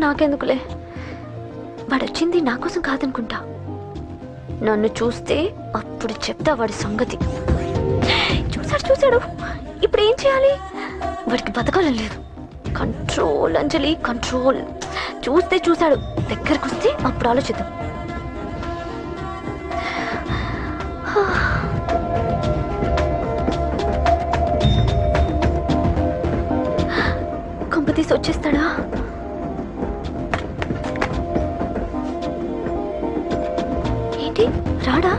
నాకెందుకులే, వాడొచ్చింది నా కోసం కాదనుకుంటా. నన్ను చూస్తే అప్పుడు చెప్తా వాడి సంగతి. చూశాడు. ఇప్పుడు ఏం చేయాలి? వాడికి బతకాలని లేదు. కంట్రోల్ అంజలి, కంట్రోల్. చూశాడు, దగ్గరకు వస్తే అప్పుడు ఆలోచిద్దాం. కొంపతీసి వచ్చేస్తాడా? ఏంటి రాడా?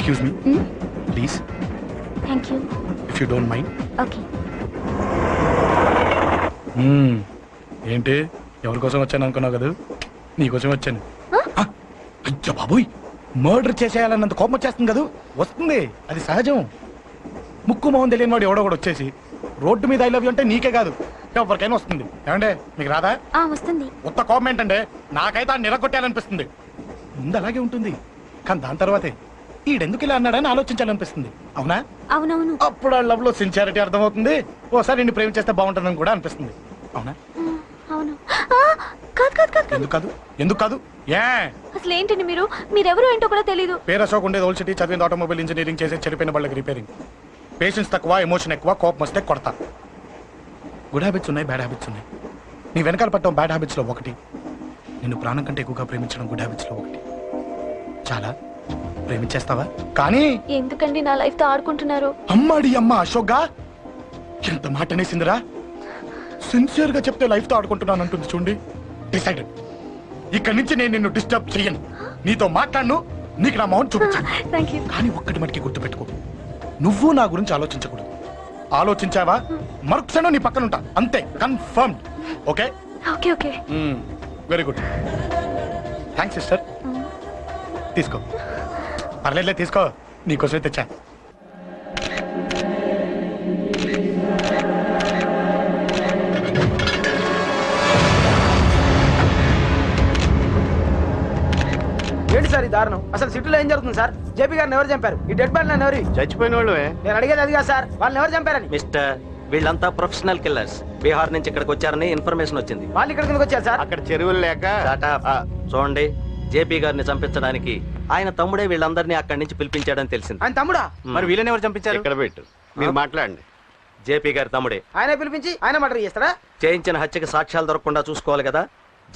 Excuse me, please. Thank you. If you don't mind. Okay. ఏంటి ఎవరి కోసం వచ్చాను అనుకున్నావు కదా? నీకోసం వచ్చాను. అయ్యో బాబోయ్, మర్డర్ చేసేయాలన్నంత కోపం వచ్చేస్తుంది కదా. వస్తుంది, అది సహజం. ముక్కు మొహం తెలియని వాడు ఎవడో కూడా వచ్చేసి రోడ్డు మీద ఐ లవ్ యూ అంటే నీకే కాదు ఎవరికైనా వస్తుంది. ఏమంటే మీకు రాదా? వస్తుంది. ఉత్త కోపం ఏంటంటే నాకైతే ఆ నిరగొట్టాలనిపిస్తుంది. ముందు అలాగే ఉంటుంది, కానీ దాని తర్వాతే ఈడెందుకు ఇలా అన్నాడని ఆలోచించాలనిపిస్తుంది. అవునా? అవునవును. అప్పుడు ఆ లవ్ లో సిన్సియారిటీ అర్థమవుతుంది. ఓసారి నిన్ను ప్రేమించేస్తే బాగుంటుందని కూడా అనిపిస్తుంది. అవునా? అవును. ఎందుకు కాదు? ఏ అసలు ఏంటండి మీరెవరు ఏంటో కూడా తెలీదు. పేరు అశోక్, ఉండేది ఓల్డ్ సిటీ, చదివింది ఆటోమొబైల్ ఇంజనీరింగ్, చేసే చెడిపోయిన వాళ్ళకి రిపేరింగ్. పేషెన్స్ తక్కువ, ఎమోషన్ ఎక్కువ, కోపం వస్తే కొడతా. గుడ్ హ్యాబిట్స్ ఉన్నాయి, బ్యాడ్ హ్యాబిట్స్ ఉన్నాయి. నీ వెనకాల పట్టడం బ్యాడ్ హ్యాబిట్స్ లో ఒకటి. నిన్ను ప్రాణం కంటే ఎక్కువగా ప్రేమించడం గుడ్ హ్యాబిట్స్ లో ఒకటి. చాలా ప్రేమించేస్తావా? కానీ ఎందుకండి నా లైఫ్ తో ఆడుకుంటున్నారు? అమ్మాడి అమ్మ అశోక్గా ఎంత మాట అనేసిందిరా. సిన్సియర్ గా చెప్తే లైఫ్ తో ఆడుకుంటున్నాను అంటుంది. చూడండి, డిసైడెడ్. ఇక్కడి నుంచి నేను నిన్ను డిస్టర్బ్ చెయ్యను. నీతో మాట్లాడను, నీకు నా మౌన్ చూపించాను. కానీ ఒక్కటి మటుకి గుర్తుపెట్టుకో, నువ్వు నా గురించి ఆలోచించకూడదు. ఆలోచించావా మరుక్షణం నీ పక్కన ఉంటా. అంతే, confirm. Okay? Okay. Very good. Thanks sister. తీసుకో. పర్లేదులే, తీసుకో. నీకోసమే తెచ్చా. ఏంటి సార్ ఈ దారుణం? అసలు సిటీలో ఏం జరుగుతుంది సార్? జేపీ గారిని ఎవరు చంపారు? ఈ డెడ్ బాడీ ఎవరు? చచ్చిపోయిన వాళ్ళు. నేను అడిగేది అది కాదు సార్, వాళ్ళని ఎవరు చంపారని. మిస్టర్, వీళ్ళంతా ప్రొఫెషనల్ కిల్లర్స్. బీహార్ నుంచి ఇక్కడికి వచ్చారని ఇన్ఫర్మేషన్ వచ్చింది. వాళ్ళు ఇక్కడికి వచ్చారు సార్? అక్కడ చెరువులు లేక. చూడండి, జేపీ గారిని చంపించడానికి ఆయన తమ్ముడే వీళ్ళందరినీ అక్కడి నుంచి పిలిపించాడని తెలిసింది. ఆయన తమ్ముడా? మరి వీళ్ళని ఎవరు చంపించారు? ఇక్కడ పెట్టు, మీరు మాట్లాడండి. జేపీ గారి తమ్ముడే. ఆయన పిలిపించి ఆయన మర్డర్ చేస్తారా? చేయించిన హత్యకి సాక్ష్యాలు దొరకకుండా చూసుకోవాలి కదా.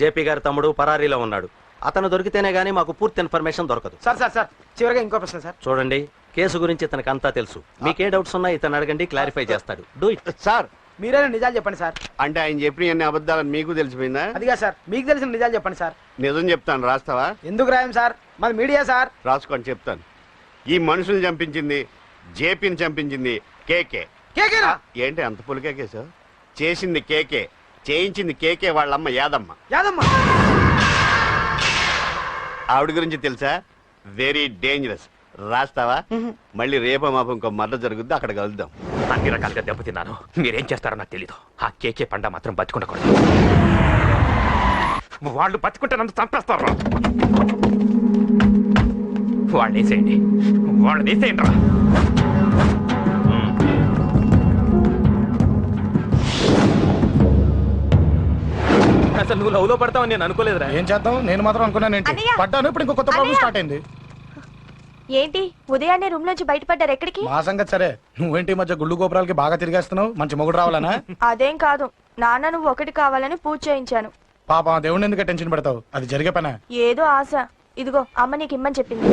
జేపీ గారి తమ్ముడు పరారీలో ఉన్నాడు. అతను దొరికితేనే గానీ మాకు పూర్తి ఇన్ఫర్మేషన్ దొరకదు. సార్ సార్ సార్ చివరిగా ఇంకో ప్రశ్న సార్. చూడండి, కేసు గురించి ఇతనికి అంతా తెలుసు. మీకే డౌట్స్ ఉన్నా ఇతను అడగండి, క్లారిఫై చేస్తాడు. Do it. సార్ మీరే నిజాలు చెప్పండి సార్. అంటే ఆయన చెప్పిన అన్ని అబద్ధాలని మీకు తెలిసిపోయిందా? అదిగా సార్, మీకు తెలిసిన నిజాలు చెప్పండి సార్. నిజం చెప్తాను, రాస్తావా? ఎందుకు రాయం సార్, మాది మీడియా సార్. రాసుకోండి, చెప్తాను. ఈ మనుషుల్ని చంపించింది, జేపీని చంపించింది కేకే. కేకేనా? ఏంటి అంత పులికే కేసు? చేసింది కేకే, చేయించింది కేకే వాళ్ళమ్మ యాదమ్మ. యాదమ్మ ఆవిడ గురించి తెలుసా? Very dangerous. రాస్తావా? మళ్ళీ రేపో మాపం ఇంకో మర్ర జరుగుద్ది, అక్కడ కలుద్దాం. అన్ని రకాలుగా దెబ్బతిన్నాను. మీరేం చేస్తారో నాకు తెలీదు. ఆ కేకే పండ మాత్రం బతుకుండకూడదు. వాళ్ళు బతుకుంటే నన్ను చంపేస్తారు. వాళ్ళు వేసేయండి, వాళ్ళు వేసేయండి రా. అసలు నువ్వు లవ్ లో పడతావని నేను అనుకోలేదురా. ఏం చేద్దాం, నేను మాత్రం అనుకున్నాను. ఏంటి పడ్డాను, ఇప్పుడు ఇంకో కొత్త ప్రాబ్లం స్టార్ట్ అయింది. ఏంటి ఉదయాన్నే రూమ్ లోంచి బయటపడ్డారు? ఎక్కడికి? మా సంగతి సరే, నువ్వేంటి ఈ మధ్య గుళ్ళు గోపురాలకి బాగా తిరిగేస్తున్నావు? మంచి మొగుడు రావాలనా? అదేం కాదు నాన్న, నువ్వు ఒకటి కావాలని పూజ చేయించాను. పాప దేవుడిని ఎందుకు టెన్షన్ పెడతావు? అది జరిగే పనా? ఏదో ఆశ. ఇదిగో అమ్మ నీకు ఇమ్మని చెప్పింది.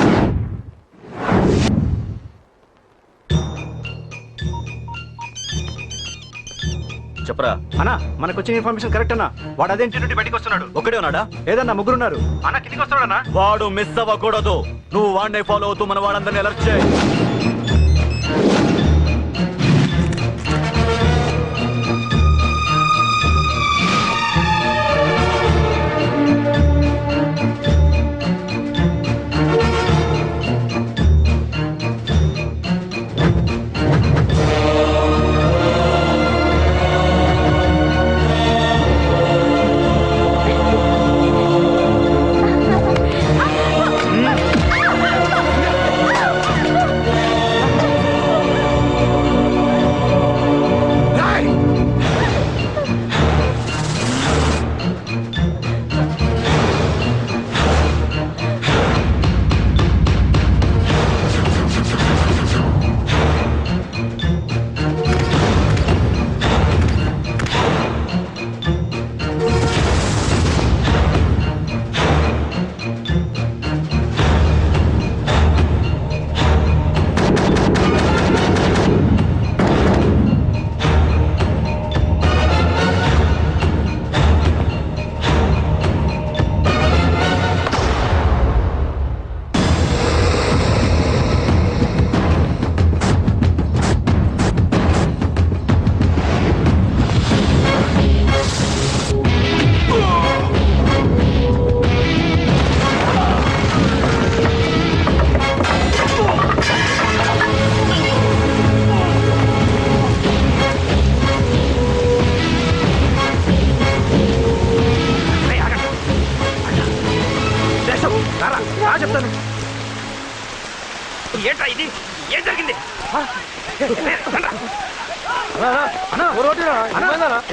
చెప్పరా అన్నా, మనకు వచ్చిన ఇన్ఫర్మేషన్ కరెక్ట్ అన్నా. వాడు అదే ఇంటి నుండి బయటకు వస్తున్నాడు. ఒకడే ఉన్నాడా? ఏదన్నా ముగ్గురున్నారు. అన్న కిందికి వస్తున్నాడన్నా. వాడు మిస్ అవ్వకూడదు. నువ్వు వాడిని ఫాలో అవుతూ మన వాళ్ళందరినీ అలర్ట్ చేయి. ఏంట్రా ఇది? ఏం జరిగింది?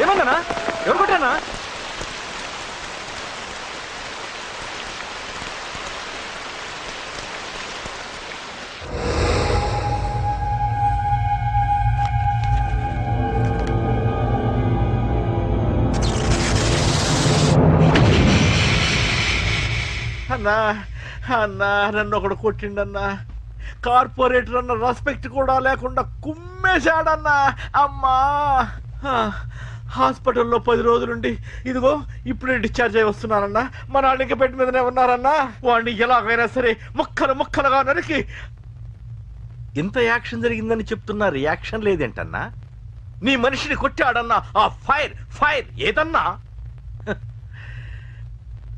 ఏమన్నా ఎవరు కొట్టానా? అన్నా అన్నా నన్ను ఒకడు కొట్టిండన్నా. కార్పొరేటర్ అన్న రెస్పెక్ట్ కూడా లేకుండా కుమ్మేశాడన్నా. అమ్మా హాస్పిటల్లో 10 రోజులుండి ఇదిగో ఇప్పుడే డిశ్చార్జ్ అయి వస్తున్నానన్నా. మా నాన్న ఇంకా బెడ్ మీదనే ఉన్నారన్నా. వాడిని ఎలాగైనా సరే ముక్కలు ముక్కలుగా నరికి. ఇంత యాక్షన్ జరిగిందని చెప్తున్నా రియాక్షన్ లేదేంటన్నా? నీ మనిషిని కొట్టాడన్నా. ఆ ఫైర్ ఫైర్ ఏదన్నా?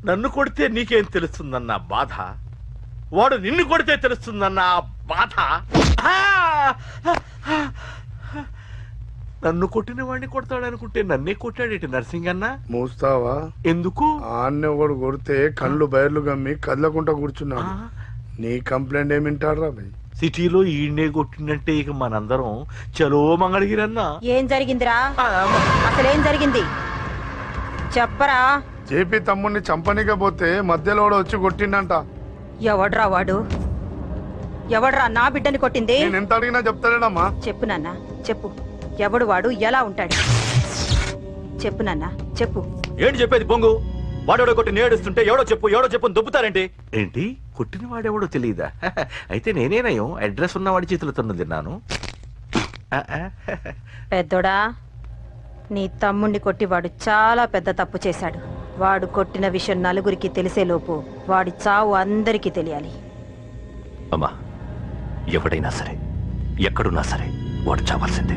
నన్ను కొడితే నీకేం తెలుస్తుందన్న బాధ, వాడు నిన్ను కొడితే తెలుస్తుందన్న బాధ. నన్ను కొట్టిన వాడిని కొడతాడనుకుంటే నన్నే కొట్టాడేటి నర్సింగన్న. మూస్తావా? ఎందుకు? ఆన్నే ఒకడు కొడితే కళ్ళు బయర్లు గమ్మి కదలకుండా కూర్చున్నాడు. నీ కంప్లైంట్ ఏమింటాడ్రా భయ్? సిటీలో ఈయనే కొట్టిందంటే ఇక మనందరం చలో మంగళగిరన్నా. ఏం జరిగిందిరా? అసలేం జరిగింది చెప్పరా? జేపీ తమ్ముడిని చంపనికపోతే మధ్యలో వచ్చి కొట్టిండంట. ఎవడ్రా వాడు? ఎవడ్రా నా బిడ్డని కొట్టింది? నేను ఎంత అడిగినా చెప్తాడమ్మా. చెప్పు నాన్న చెప్పు. ఎవడు వాడు? ఎలా ఉంటాడు? చెప్పు నాన్న చెప్పు. ఏంటి చెప్పేది బొంగు? వాడెవడో కొట్టి నేడుస్తుంటే ఎవడో చెప్పు ఎవడో చెప్పు అని దొబ్బుతారేంటి? ఏంటి కొట్టిన వాడెవడో తెలియదా? అయితే నేనేనయం అడ్రస్ ఉన్నవాడి చేతులతో తిన్నాను. పెద్దోడా, నీ తమ్ముణ్ణి కొట్టి వాడు చాలా పెద్ద తప్పు చేశాడు. వాడు కొట్టిన విషయం నలుగురికి తెలిసేలోపు వాడి చావు అందరికీ తెలియాలి. అమ్మా, ఎవడైనా సరే ఎక్కడున్నా సరే వాడు చావాల్సిందే.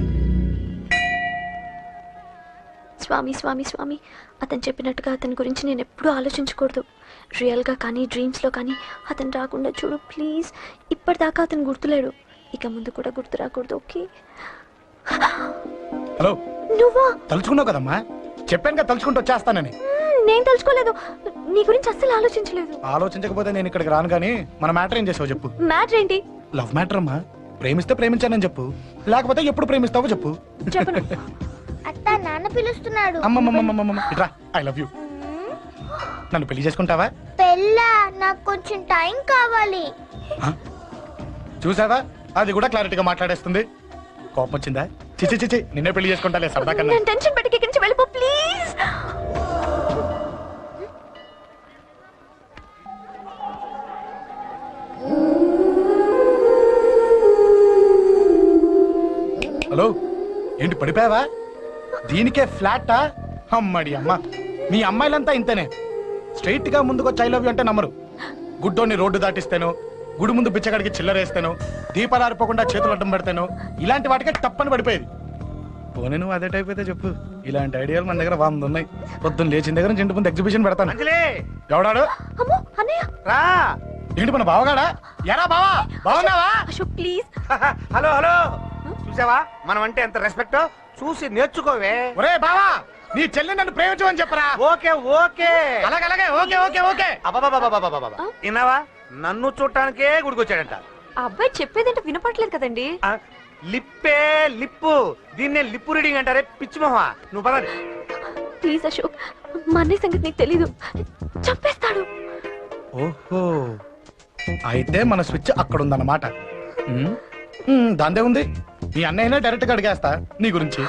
స్వామి స్వామి స్వామి, అతను చెప్పినట్టుగా అతని గురించి నేను ఎప్పుడూ ఆలోచించకూడదు. రియల్గా కానీ డ్రీమ్స్లో కానీ అతను రాకుండా చూడు ప్లీజ్. ఇప్పటిదాకా అతను గుర్తులేడు, ఇక ముందు కూడా గుర్తు రాకూడదు. ఓకే? హలో, నువ్వా? తలుచుకున్నావు కదమ్మా, చెప్పాను కదా తలుచుకుంటూ వచ్చేస్తానని. నేను తలుచుకోలేదు, నీ గురించి అస్సలు ఆలోచించలేదు. ఆలోచించకపోతే నేను ఇక్కడికి రాను. కానీ మన మ్యాటర్ ఏం చేసావు చెప్పు. మ్యాటర్ ఏంటి? లవ్ మ్యాటర్ అమ్మా. ప్రేమిస్తే ప్రేమించానని చెప్పు, లేకపోతే ఎప్పుడు ప్రేమిస్తావో చెప్పు. చెప్పను. అత్త నాన్న పిలుస్తున్నాడు. అమ్మమ్మమ్మమ్మమ్మ ఇట్రా, ఐ లవ్ యూ. నన్ను పెళ్లి చేసుకుంటావా? పెళ్ళా? నాకు కొంచెం టైం కావాలి. చూసావా, అది కూడా క్లారిటీగా మాట్లాడేస్తుంది. కోపం వచ్చిందా? చిచి చిచి, నిన్నే పెళ్లి చేసుకుంటాలే సరదా కన్నా. నేను టెన్షన్ పెట్టి ఇక్కడి నుంచి వెళ్ళిపో ప్లీజ్. హలో, ఏంటి పడిపోయావా? దీనికే ఫ్లాటా? అమ్మడి అమ్మ, మీ అమ్మాయిలంతా ఇంతనే. స్ట్రైట్ గా ముందుకొచ్చి ఐ లవ్ యూ అంటే నమ్మరు. గుడ్డోని రోడ్డు దాటిస్తాను, గుడి ముందు బిచ్చగాడికి చిల్లరేస్తాను, దీపాలు ఆరిపోకుండా చేతులు అడ్డం పెడతాను, ఇలాంటి వాటికే తప్పని పడిపోయేది. పోనీ నువ్వు అదే టైప్ అయితే చెప్పు. ఇలాంటి ఐడియాలు మన దగ్గర 100 ఉన్నాయి. పొద్దున్న లేచిన దగ్గర నుంచి ఇంటి ముందు ఎగ్జిబిషన్ పెడతాను. ఎవడాడు? అమ్మో అన్నయ్య. రా. ఏంటి మన బావగాడా? ఎరా బావా, బావున్నావా? అశోక్ ప్లీజ్. హలో హలో, చూసావా మనం అంటే ఎంత రెస్పెక్ట్? చూసి నేర్చుకోవే. ఒరే బావా, నీ చెల్లి నన్ను ప్రేమించమని చెప్పరా. ఓకే ఓకే, అలాగే ఓకే ఓకే ఓకే. విన్నావా? నన్ను చూడటానికే గుడికొచ్చాడంట. ఆ అబ్బాయి చెప్పేదంటే వినపట్లేదు కదండి. లిప్పే లిప్పు, దీన్నే లిప్పు రీడింగ్ అంటారే పిచ్చి మొహ. నువ్వు పదండి ప్లీజ్ అశోక్, మా అన్నయ్య సంగతి నీకు తెలీదు, చంపేస్తాడు. ఓహో, అయితే మన స్విచ్ అక్కడ ఉందన్నమాట. దాందే ఉంది. మీ అన్నయ్యనే డైరెక్ట్ గా అడిగేస్తా నీ గురించి.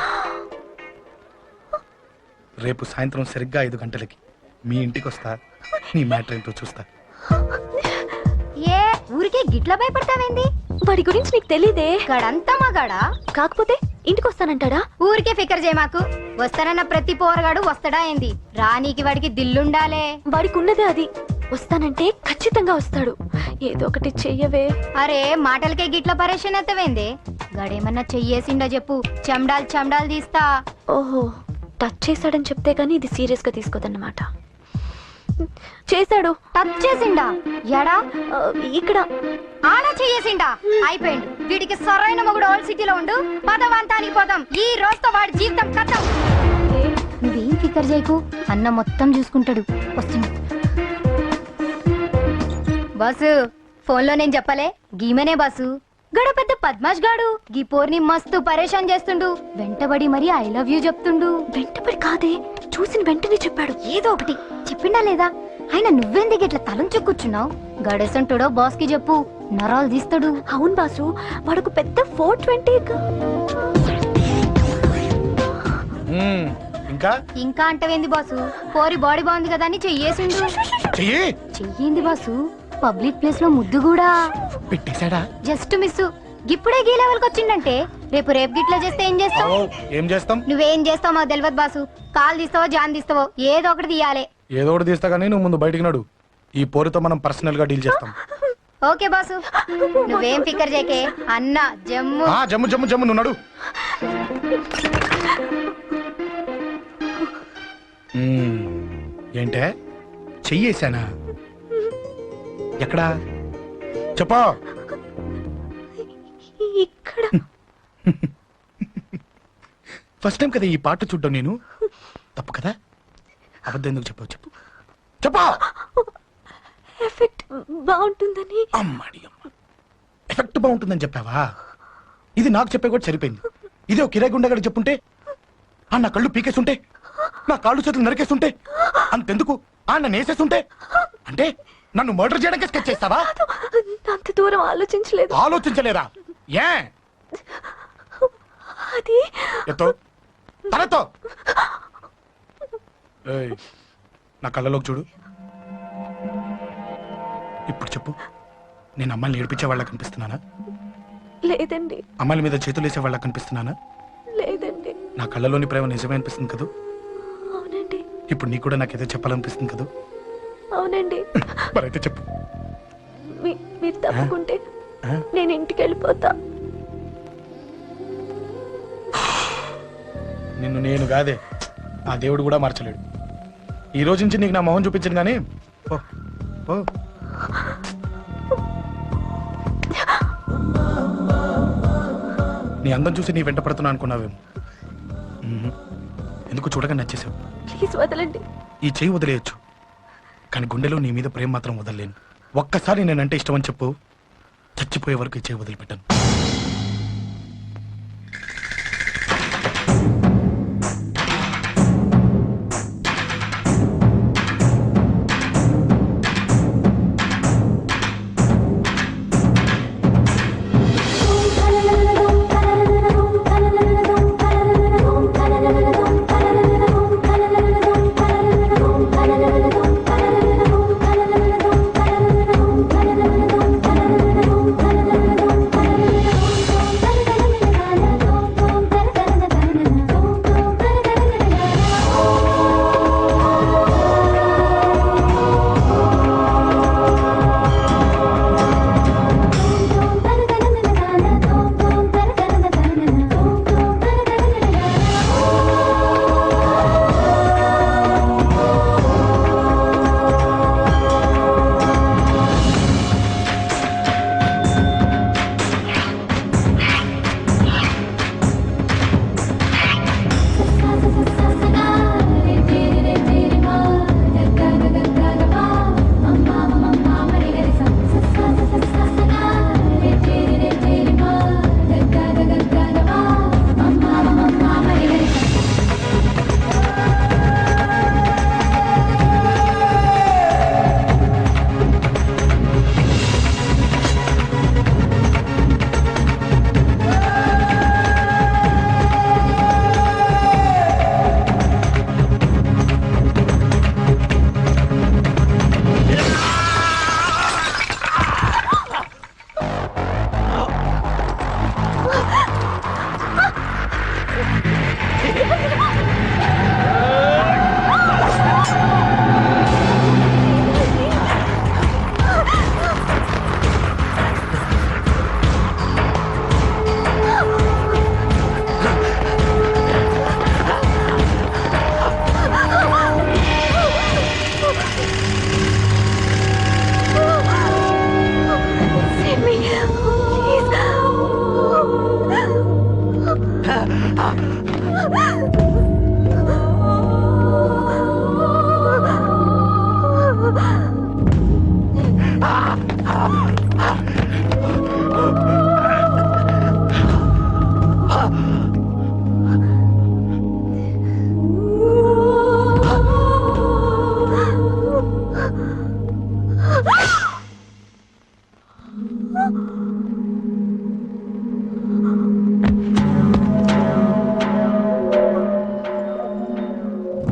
రేపు సాయంత్రం సరిగ్గా 5 గంటలకి మీ ఇంటికి వస్తా. నీ మ్యాటర్ ఏంటో చూస్తా. ఏ ఊరికే గిట్ల భయపడతావేంది? వాడి గురించి నీకు తెలీదే. గడంతా మగాడా? కాకపోతే ఇంటికి వస్తానంటాడా? ఊరికే ఫికర్ చేయమాకు. వస్తానన్న ప్రతి పోరగాడు వస్తాడా ఏంది? రానీకి వాడికి దిల్లుండాలే. వాడికి ఉన్నదే అది. వస్తానంటే ఖచ్చితంగా వస్తాడు. ఏదో ఒకటి చెయ్యవే. అరే మాటలకే గిట్ల పరేషన్ ఎత్తవేంది? గడేమన్నా చెయ్యేసిండో చెప్పు, చెమ్డాల్ తీస్తా. ఓహో, టచ్ చేశాడని చెప్తే గానీ ఇది సీరియస్ గా తీసుకోదన్నమాట. చేశాడు. టచ్ చేసిండా? ఎడా? ఇక్కడ. ఆడ చెయ్యేసిండా? అయిపోయిండు. వీడికి సరైన మొగుడు ఓల్డ్ సిటీలో ఉండు. పదవంతానికి పోదాం. ఈ రోజుతో వాడి జీవితం కథం. నువ్వేం ఫికర్ చేయకు, అన్న మొత్తం చూసుకుంటాడు. వస్తుంది బాసు. ఫోన్లో నేను చెప్పలే, గీమనే బాసు. గడ పెద్ద పద్మాష్ గాడు గీ పోర్ని మస్తు పరేషాన్ చేస్తుండు. వెంటబడి మరి ఐ లవ్ యూ చెప్తుండు. వెంటపడి కాదే, చూసిన వెంటనే చెప్పాడు. ఏదో ఒకటి చెప్పిండా లేదా? ఆయన నువ్వెందుకు ఇట్లా తలంచు కూర్చున్నావు? గడేసంటుడో బాస్ కి చెప్పు, నరాలు తీస్తాడు. అవును బాసు, వాడుకు పెద్ద 420. ఇంకా ఇంకా అంటవేంది బాసు? పోరి బాడీ బాగుంది కదా అని చెయ్యేసిండు. చెయ్యింది బాసు, పబ్లిక్ ప్లేస్ లో ముద్దు కూడా పెట్టేశాడా? Just miss. ఇప్పుడే గీ లెవెల్కి వచ్చిండంటే రేపు గిట్లా చేస్తే ఏం చేస్తావు? ఏం చేస్తాం? నువ్వేం చేస్తావు మాకు తెలియదు బాసు. కాలు తీస్తావో జాన్ తీస్తావో ఏదో ఒకటి తీయాలి. ఏదో ఒకటి తీస్తా కానీ నువ్వు ముందు బయటికి నడు. ఈ పోరుతో మనం పర్సనల్ గా డీల్ చేస్తాం. ఓకే బాసు, నువ్వేం ఫికర్ చేకే. అన్న జమ్ము జమ్ము జమ్ము జమ్ము, నువ్వు నడు. ఏంటే చెయ్యేశానా? ఎక్కడా చెప్పా? ఇక్కడ ఫస్ట్ టైం కదా ఈ పాట చూడ్డం నేను. తప్పు కదా? అబద్ధం ఎందుకు చెప్పావు? చెప్పు చెప్పా. ఎఫెక్ట్ బాగుంటుందని. అమ్మాడి అమ్మ, ఎఫెక్ట్ బాగుంటుందని చెప్పావా? ఇది నాకు చెప్పే కూడా సరిపోయింది. ఇదే ఒక కిరాయి గుండెగాడు చెప్పుంటే, నా కళ్ళు పీకేస్తుంటే, నా కాళ్ళు చేతులు నరికేస్తుంటే, అంతెందుకు నన్ను వేసేస్తుంటే, అంటే నన్ను మర్డర్ చేయడానికి స్కెచ్ చేస్తావా? అంత దూరం ఆలోచించలేదు. ఆలోచించలేదా? ఏ అది ఎత్తో తలతో నా కళ్ళలోకి చూడు. ఇప్పుడు చెప్పు, నేను అమ్మాయిని ఏడిపించే వాళ్ళ కనిపిస్తున్నానా? లేదండి. అమ్మాయిల మీద చేతులు వేసే వాళ్ళ కనిపిస్తున్నానా? లేదండి. నా కళ్ళలోని ప్రేమ నిజమే అనిపిస్తుంది కదా? అవునండి. ఇప్పుడు నీకు కూడా నాకేదో చెప్పాలనిపిస్తుంది కదా? అవునండి. మరైతే చెప్పు. మీరు తప్పుకుంటే నేను ఇంటికి వెళ్ళిపోతా. నిన్ను నేను కాదే, ఆ దేవుడు కూడా మార్చలేడు. ఈ రోజు నుంచి నీకు నా మొహం చూపించింది కానీ నీ అందం చూసి నీ వెంట పడుతున్నా అనుకున్నావేమో. ఎందుకు చూడగా నచ్చేసావు. ప్లీజ్ వదలండి. ఈ చెయ్యి వదిలేయచ్చు, కానీ గుండెలో నీ మీద ప్రేమ మాత్రం వదలలేను. ఒక్కసారి నేనంటే ఇష్టం అని చెప్పు, చచ్చిపోయే వరకు ఈ చెయ్యి వదిలిపెట్టాను.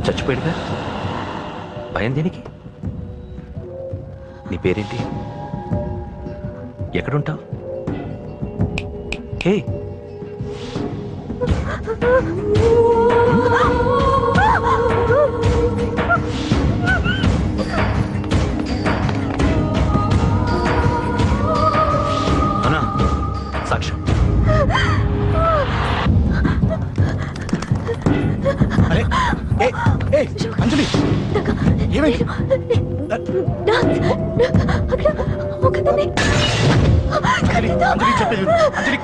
చచ్చిపోయాడుగా భయం దేనికి? నీ పేరేంటి? ఎక్కడుంటావు? హే అన్నా, సాక్ష్యం. అరే ఏ ఏ అంజలి ఏమైంది? అక్కడ ఒకతని అంజలి అంజలి చెప్పేది విను. అంజలి